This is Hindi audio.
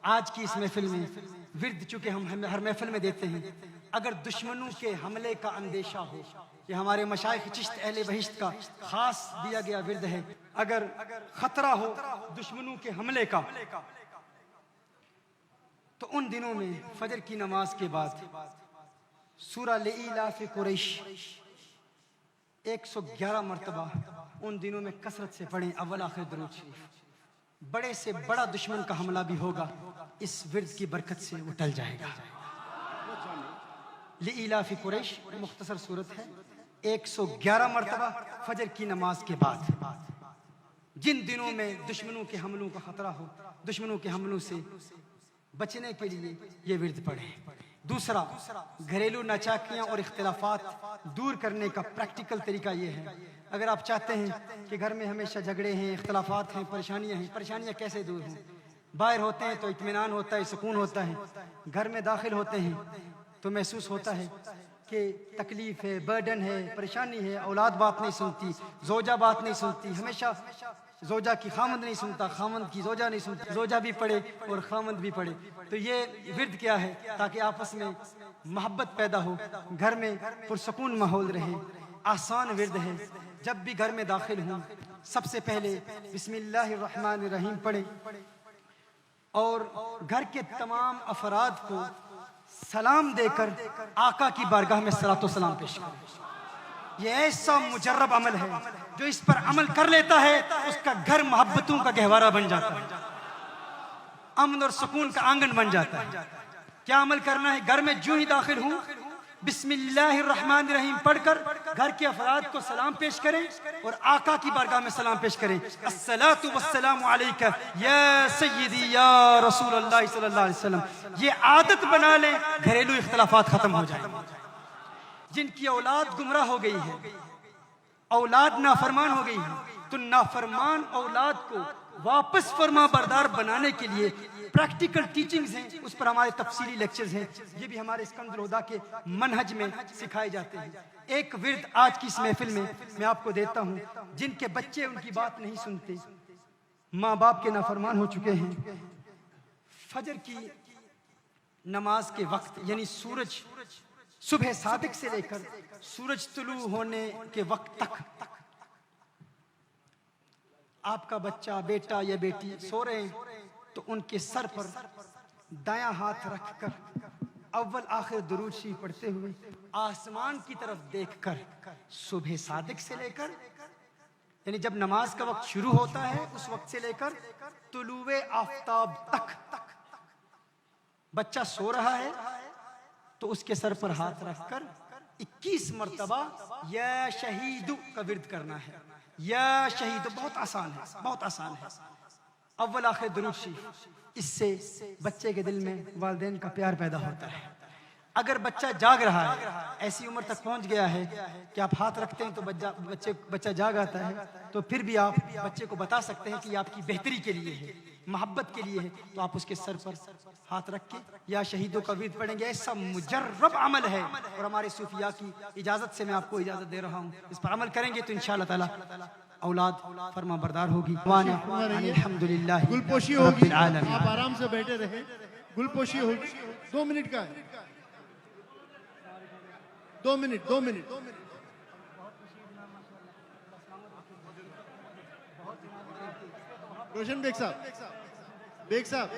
आज की इस महफिल में विर्द चूंकि हम हर महफिल में देते हैं, अगर दुश्मनों के हमले का अंदेशा हो, ये हमारे मशाइख चिश्त अहले बहिश्त का खास दिया गया विर्द है, अगर खतरा हो दुश्मनों के हमले का, तो उन दिनों में फजर की नमाज के बाद सूरा लिइलाफ़ कुरैश 111 मरतबा उन दिनों में कसरत से पढ़ें अव्वल आखिर दुरूद शरीफ। बड़े से बड़ा दुश्मन का हमला भी होगा, इस विर्द की बरकत से वो टल जाएगा। लिइलाफ़ कुरैश मुख्तसर सूरत है, 111 मरतबा फजर की नमाज के बाद। जिन दिनों में दुश्मनों के हमलों का खतरा हो, दुश्मनों के हमलों से बचने के लिए ये विर्द पढ़ें। दूसरा, घरेलू नाचाकियाँ और इख्तिलाफात दूर करने का प्रैक्टिकल तरीका ये है। अगर आप चाहते हैं कि घर में हमेशा झगड़े हैं, इख्तिलाफात हैं, परेशानियाँ कैसे दूर हों? बाहर होते हैं तो इत्मीनान होता है, सुकून होता है। घर में दाखिल होते हैं तो महसूस होता है कि तकलीफ है, बर्डन है, परेशानी है। औलाद बात नहीं सुनती, जोजा बात नहीं सुनती, हमेशा जोजा की खामद नहीं सुनता, खामद की जोजा नहीं सुनती, जोजा भी पढ़े और खामद भी पढ़े। तो ये विर्द क्या है? ताकि आपस में मोहब्बत पैदा हो, घर में पुरसकून माहौल रहे। आसान विर्द है। जब भी घर में दाखिल हूँ, सबसे पहले बिस्मिल्लाहिर्रहमानिर्रहीम पढ़ें और घर के तमाम अफराद को सलाम देकर आका की बारगाह में सलातो सलाम पेश करें। ये ऐसा मुजर्रब अमल है, जो इस पर अमल कर लेता है उसका घर मोहब्बतों का गहवारा बन जाता है, अमन और सुकून का आंगन बन जाता है। क्या अमल करना है? घर में जो ही दाखिल हूँ, बिस्मिल्लाहिर्रहमानिर्रहीम पढ़कर घर के अफराद को सलाम पेश करें और आका की बारगाह में सलाम पेश करें। अस्सलातु वस्सलामु अलैका या सय्यदी या रसूल अल्लाह सल्लल्लाहु अलैहि वसल्लम। ये आदत बना लें, घरेलू इख्तिलाफात खत्म हो जाएंगे। जिनकी औलाद गुमराह हो गई है, औलाद नाफरमान हो गई है, तो नाफरमान औलाद को वापस फरमा बरदार बनाने के लिए प्रैक्टिकल टीचिंग्स हैं, उस पर हमारे तफसीली लेक्चर्स हैं। ये भी हमारे सिकंदर हुदा के मनहज में सिखाए जाते हैं। एक विर्द आज की इस महफिल में मैं आपको देता हूँ। जिनके बच्चे उनकी बात नहीं सुनते, माँ बाप के नाफरमान हो चुके हैं, फजर की नमाज के वक्त यानी सूरज सुबह सादिक से लेकर सूरज तुलू होने के वक्त तक आपका बच्चा, बेटा या बेटी सो रहे हैं, तो उनके सर पर दायां हाथ रखकर अव्वल आखिर दुरूद शरीफ पढ़ते हुए आसमान की तरफ देखकर सुबह सादिक से लेकर यानी जब नमाज का वक्त शुरू होता है उस वक्त से लेकर तुलुए आफताब तक बच्चा सो रहा है, तो उसके सर पर हाथ रखकर 21 मरतबा या शहीदु का विर्द करना है। या शहीदु बहुत आसान है, बहुत आसान है। अव्वल आखिर दुरूद शरीफ, इससे बच्चे के दिल में वालिदैन का प्यार पैदा होता है। अगर बच्चा जाग रहा है, ऐसी उम्र तक पहुंच गया है कि आप हाथ रखते हैं तो बच्चा जाग आता है, तो फिर भी आप बच्चे को बता सकते हैं कि ये आपकी बेहतरी के लिए है, मोहब्बत के लिए है, तो आप उसके सर पर हाथ रख के या शहीदों का विर्द पढ़ेंगे। ऐसा मुजर्रब अमल है और हमारे सूफिया की इजाजत से मैं आपको इजाजत दे रहा हूँ। इस पर अमल करेंगे तो इंशाअल्लाह ताला औलाद फरमा बरदार होगी। अल्हम्दुलिल्लाह गुलपोशी होगी, आप आराम से बैठे रहे। गुलपोशी होगी, 2 मिनट का है, 2 मिनट। रोशन बेग साहब, बेग साहब,